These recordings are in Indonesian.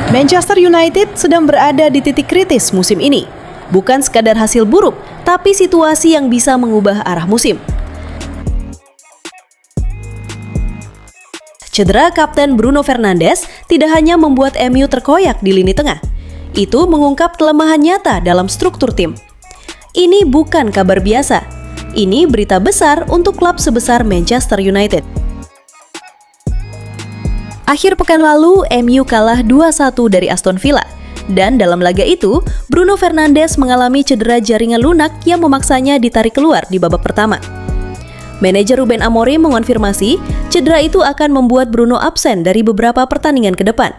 Manchester United sedang berada di titik kritis musim ini. Bukan sekadar hasil buruk, tapi situasi yang bisa mengubah arah musim. Cedera Kapten Bruno Fernandes tidak hanya membuat MU terkoyak di lini tengah. Itu mengungkap kelemahan nyata dalam struktur tim. Ini bukan kabar biasa. Ini berita besar untuk klub sebesar Manchester United. Akhir pekan lalu, MU kalah 2-1 dari Aston Villa. Dan dalam laga itu, Bruno Fernandes mengalami cedera jaringan lunak yang memaksanya ditarik keluar di babak pertama. Manajer Ruben Amorim mengonfirmasi, cedera itu akan membuat Bruno absen dari beberapa pertandingan ke depan,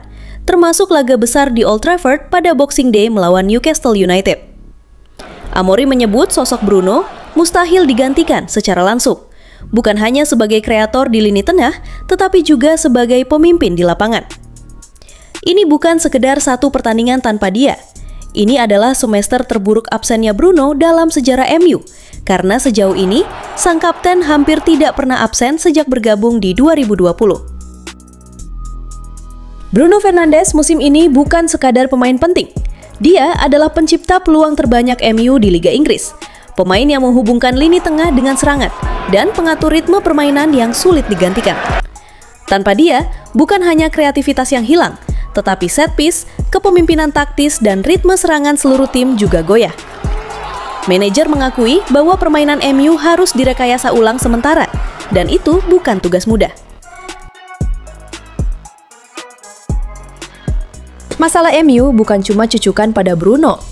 termasuk laga besar di Old Trafford pada Boxing Day melawan Newcastle United. Amorim menyebut sosok Bruno mustahil digantikan secara langsung. Bukan hanya sebagai kreator di lini tengah, tetapi juga sebagai pemimpin di lapangan. Ini bukan sekedar satu pertandingan tanpa dia. Ini adalah semester terburuk absennya Bruno dalam sejarah MU, karena sejauh ini, sang kapten hampir tidak pernah absen sejak bergabung di 2020. Bruno Fernandes musim ini bukan sekadar pemain penting. Dia adalah pencipta peluang terbanyak MU di Liga Inggris. Pemain yang menghubungkan lini tengah dengan serangan dan pengatur ritme permainan yang sulit digantikan. Tanpa dia, bukan hanya kreativitas yang hilang, tetapi set piece, kepemimpinan taktis, dan ritme serangan seluruh tim juga goyah. Manajer mengakui bahwa permainan MU harus direkayasa ulang sementara, dan itu bukan tugas mudah. Masalah MU bukan cuma cucukan pada Bruno.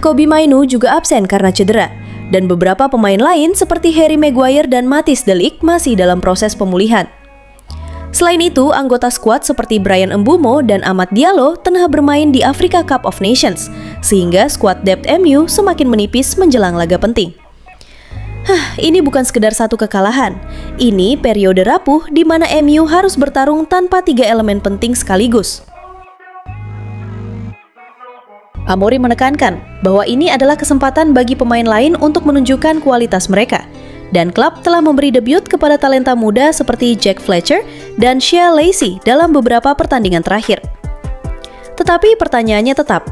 Kobbie Mainoo juga absen karena cedera, dan beberapa pemain lain seperti Harry Maguire dan Matthijs de Ligt masih dalam proses pemulihan. Selain itu, anggota skuad seperti Bryan Mbeumo dan Amad Diallo tengah bermain di Africa Cup of Nations, sehingga skuad depth MU semakin menipis menjelang laga penting. Ini bukan sekedar satu kekalahan. Ini periode rapuh di mana MU harus bertarung tanpa 3 elemen penting sekaligus. Amorim menekankan bahwa ini adalah kesempatan bagi pemain lain untuk menunjukkan kualitas mereka, dan klub telah memberi debut kepada talenta muda seperti Jack Fletcher dan Shea Lacey dalam beberapa pertandingan terakhir. Tetapi pertanyaannya tetap,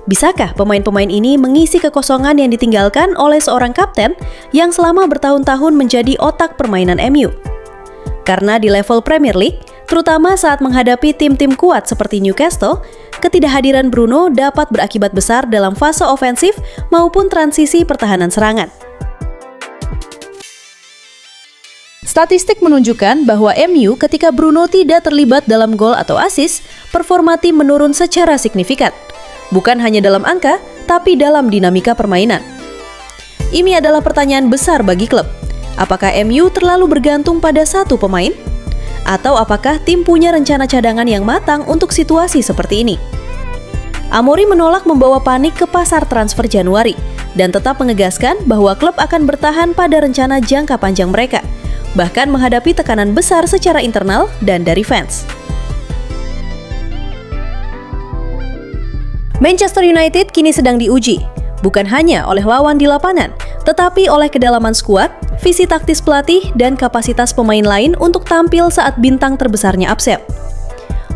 bisakah pemain-pemain ini mengisi kekosongan yang ditinggalkan oleh seorang kapten yang selama bertahun-tahun menjadi otak permainan MU? Karena di level Premier League, terutama saat menghadapi tim-tim kuat seperti Newcastle, ketidakhadiran Bruno dapat berakibat besar dalam fase ofensif maupun transisi pertahanan serangan. Statistik menunjukkan bahwa MU ketika Bruno tidak terlibat dalam gol atau assist, performa tim menurun secara signifikan. Bukan hanya dalam angka, tapi dalam dinamika permainan. Ini adalah pertanyaan besar bagi klub. Apakah MU terlalu bergantung pada satu pemain? Atau apakah tim punya rencana cadangan yang matang untuk situasi seperti ini? Amorim menolak membawa panik ke pasar transfer Januari dan tetap menegaskan bahwa klub akan bertahan pada rencana jangka panjang mereka, bahkan menghadapi tekanan besar secara internal dan dari fans. Manchester United kini sedang diuji, bukan hanya oleh lawan di lapangan, tetapi oleh kedalaman skuad, visi taktis pelatih, dan kapasitas pemain lain untuk tampil saat bintang terbesarnya absen.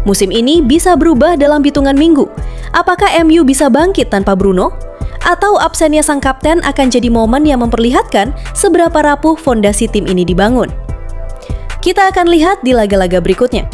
Musim ini bisa berubah dalam hitungan minggu. Apakah MU bisa bangkit tanpa Bruno? Atau absennya sang kapten akan jadi momen yang memperlihatkan seberapa rapuh fondasi tim ini dibangun? Kita akan lihat di laga-laga berikutnya.